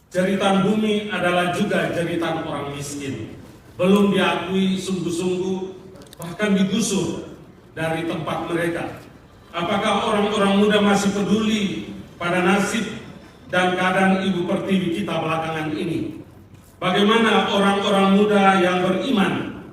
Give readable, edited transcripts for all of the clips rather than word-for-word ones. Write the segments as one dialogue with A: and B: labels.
A: Jeritan bumi adalah juga jeritan orang miskin. Belum diakui sungguh-sungguh, bahkan digusur dari tempat mereka. Apakah orang-orang muda masih peduli pada nasib dan keadaan Ibu Pertiwi kita belakangan ini? Bagaimana orang-orang muda yang beriman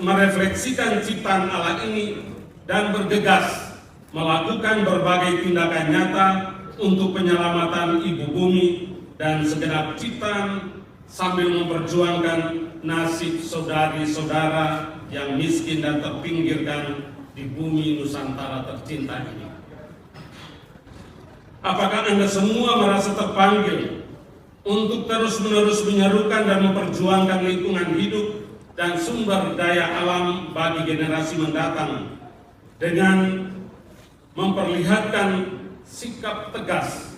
A: merefleksikan ciptaan Allah ini dan bergegas melakukan berbagai tindakan nyata untuk penyelamatan ibu bumi dan segenap ciptaan sambil memperjuangkan nasib saudari-saudara yang miskin dan terpinggirkan di bumi Nusantara tercinta ini. Apakah Anda semua merasa terpanggil untuk terus-menerus menyerukan dan memperjuangkan lingkungan hidup dan sumber daya alam bagi generasi mendatang dengan memperlihatkan sikap tegas,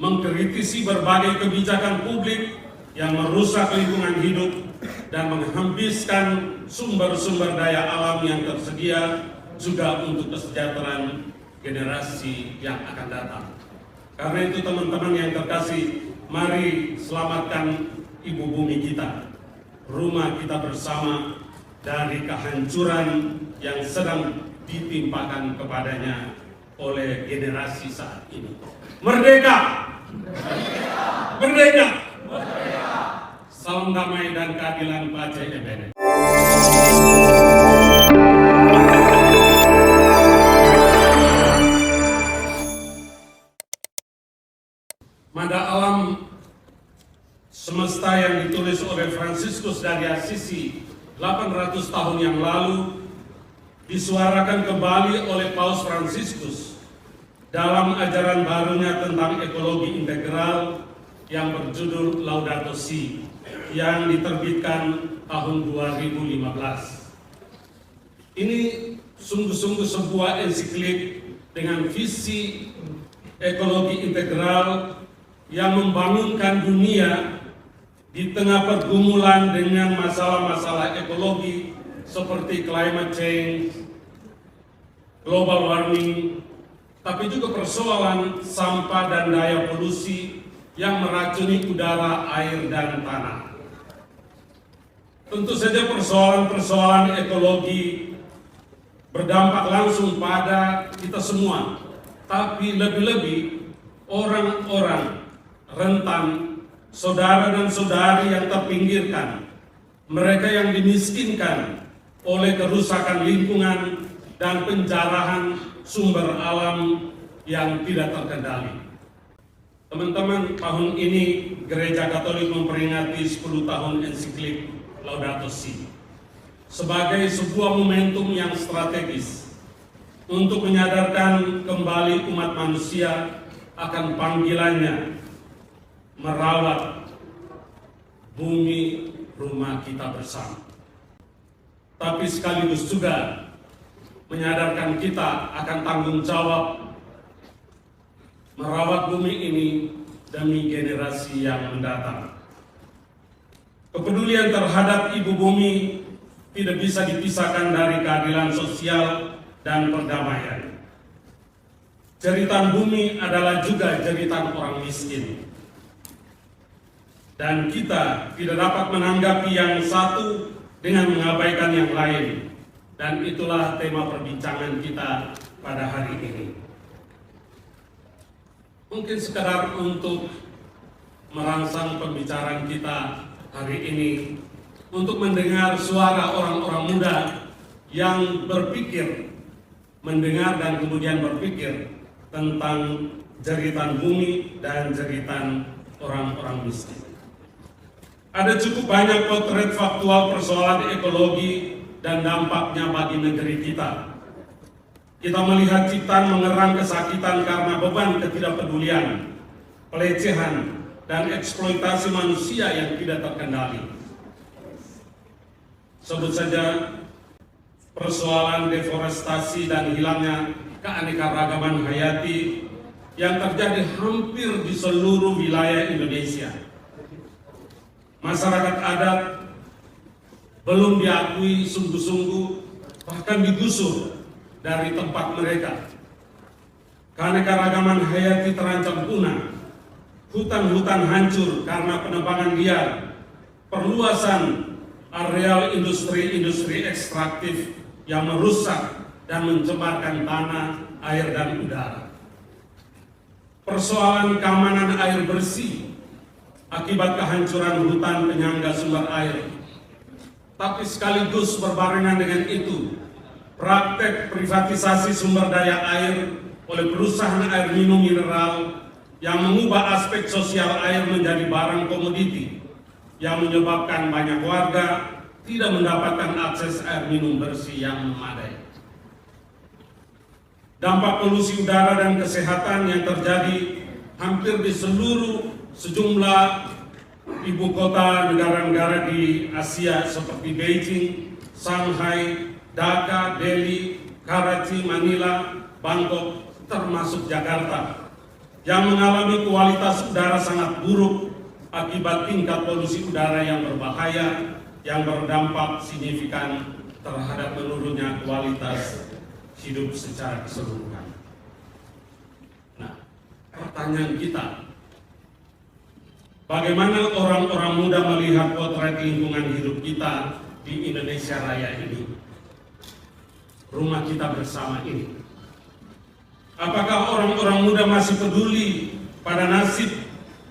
A: mengkritisi berbagai kebijakan publik yang merusak lingkungan hidup dan menghabiskan sumber-sumber daya alam yang tersedia juga untuk kesejahteraan generasi yang akan datang. Karena itu teman-teman yang terkasih, mari selamatkan ibu bumi kita, rumah kita bersama dari kehancuran yang sedang ditimpakan kepadanya oleh generasi saat ini. Merdeka! Merdeka! Merdeka! Merdeka! Salam damai dan keadilan Aceh Ebene. Mada alam semesta yang ditulis oleh Fransiskus dari Assisi 800 tahun yang lalu disuarakan kembali oleh Paus Fransiskus dalam ajaran barunya tentang ekologi integral yang berjudul Laudato Si yang diterbitkan tahun 2015. Ini sungguh-sungguh sebuah ensiklik dengan visi ekologi integral yang membangunkan dunia di tengah pergumulan dengan masalah-masalah ekologi seperti climate change, global warming, tapi juga persoalan sampah dan daya polusi yang meracuni udara, air, dan tanah. Tentu saja persoalan-persoalan ekologi berdampak langsung pada kita semua, tapi lebih-lebih orang-orang rentan, saudara dan saudari yang terpinggirkan, mereka yang dimiskinkan oleh kerusakan lingkungan dan penjarahan sumber alam yang tidak terkendali. Teman-teman, tahun ini Gereja Katolik memperingati 10 tahun ensiklik Laudato Si sebagai sebuah momentum yang strategis untuk menyadarkan kembali umat manusia akan panggilannya merawat bumi rumah kita bersama. Tapi sekaligus juga menyadarkan kita akan tanggung jawab merawat bumi ini demi generasi yang mendatang. Kepedulian terhadap ibu bumi tidak bisa dipisahkan dari keadilan sosial dan perdamaian. Jeritan bumi adalah juga jeritan orang miskin. Dan kita tidak dapat menanggapi yang satu dengan mengabaikan yang lain. Dan itulah tema perbincangan kita pada hari ini. Mungkin sekedar untuk merangsang pembicaraan kita hari ini, untuk mendengar suara orang-orang muda yang berpikir, mendengar dan kemudian berpikir tentang jeritan bumi dan jeritan orang-orang miskin. Ada cukup banyak potret faktual persoalan ekologi dan dampaknya bagi negeri kita. Kita melihat ciptaan mengerang kesakitan karena beban ketidakpedulian, pelecehan, dan eksploitasi manusia yang tidak terkendali. Sebut saja persoalan deforestasi dan hilangnya keanekaragaman hayati yang terjadi hampir di seluruh wilayah Indonesia. Masyarakat adat belum diakui sungguh-sungguh, bahkan digusur dari tempat mereka. Keanekaragaman hayati terancam punah, hutan-hutan hancur karena penebangan liar, perluasan areal industri-industri ekstraktif yang merusak dan mencemarkan tanah, air, dan udara. Persoalan keamanan air bersih akibat kehancuran hutan penyangga sumber air. Tapi sekaligus berbarengan dengan itu, praktek privatisasi sumber daya air oleh perusahaan air minum mineral yang mengubah aspek sosial air menjadi barang komoditi yang menyebabkan banyak warga tidak mendapatkan akses air minum bersih yang memadai. Dampak polusi udara dan kesehatan yang terjadi hampir di sejumlah ibu kota negara-negara di Asia seperti Beijing, Shanghai, Dhaka, Delhi, Karachi, Manila, Bangkok, termasuk Jakarta, yang mengalami kualitas udara sangat buruk akibat tingkat polusi udara yang berbahaya yang berdampak signifikan terhadap menurunnya kualitas hidup secara keseluruhan. Nah, pertanyaan kita, bagaimana orang-orang muda melihat potret lingkungan hidup kita di Indonesia Raya ini? Rumah kita bersama ini. Apakah orang-orang muda masih peduli pada nasib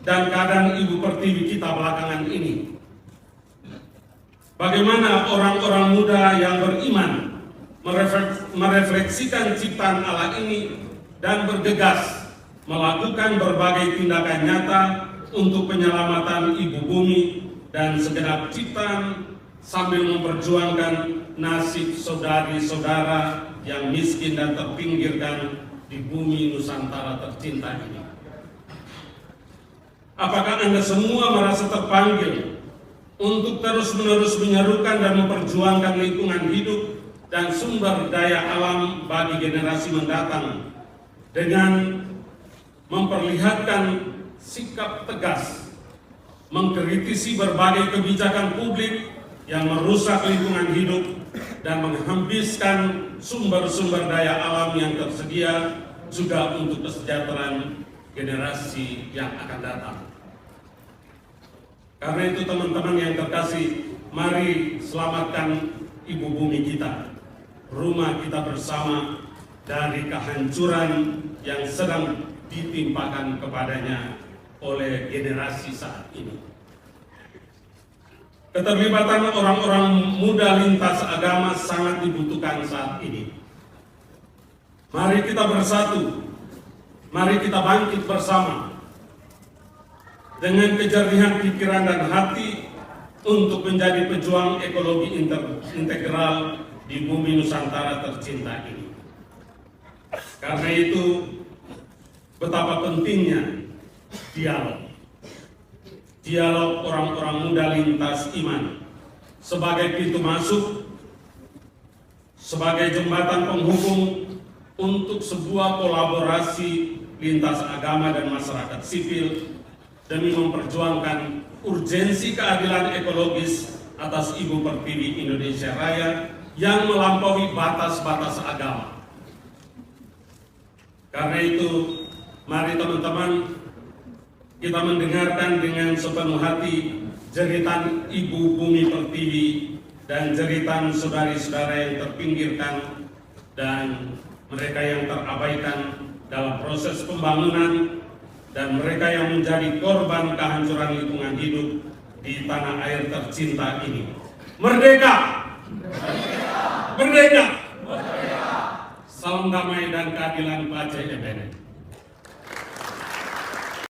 A: dan keadaan Ibu Pertiwi kita belakangan ini? Bagaimana orang-orang muda yang beriman merefleksikan ciptaan Allah ini dan bergegas melakukan berbagai tindakan nyata untuk penyelamatan ibu bumi dan segenap ciptaan sambil memperjuangkan nasib saudari-saudara yang miskin dan terpinggirkan di bumi Nusantara tercinta ini. Apakah Anda semua merasa terpanggil untuk terus-menerus menyerukan dan memperjuangkan lingkungan hidup dan sumber daya alam bagi generasi mendatang dengan memperlihatkan sikap tegas, mengkritisi berbagai kebijakan publik yang merusak lingkungan hidup dan menghabiskan sumber-sumber daya alam yang tersedia juga untuk kesejahteraan generasi yang akan datang. Karena itu teman-teman yang terkasih, mari selamatkan ibu bumi kita, rumah kita bersama dari kehancuran yang sedang ditimpakan kepadanya oleh generasi saat ini. Keterlibatan orang-orang muda lintas agama sangat dibutuhkan saat ini. Mari kita bersatu, mari kita bangkit bersama dengan kejernihan pikiran dan hati untuk menjadi pejuang ekologi integral di bumi Nusantara tercinta ini. Karena itu, betapa pentingnya dialog orang-orang muda lintas iman sebagai pintu masuk, sebagai jembatan penghubung untuk sebuah kolaborasi lintas agama dan masyarakat sipil demi memperjuangkan urgensi keadilan ekologis atas Ibu Pertiwi Indonesia Raya yang melampaui batas-batas agama. Karena itu, mari teman-teman kita mendengarkan dengan sepenuh hati jeritan Ibu Bumi Pertiwi dan jeritan saudari-saudara yang terpinggirkan dan mereka yang terabaikan dalam proses pembangunan dan mereka yang menjadi korban kehancuran lingkungan hidup di tanah air tercinta ini. Merdeka! Merdeka! Merdeka! Salam damai dan keadilan Aceh Ebene.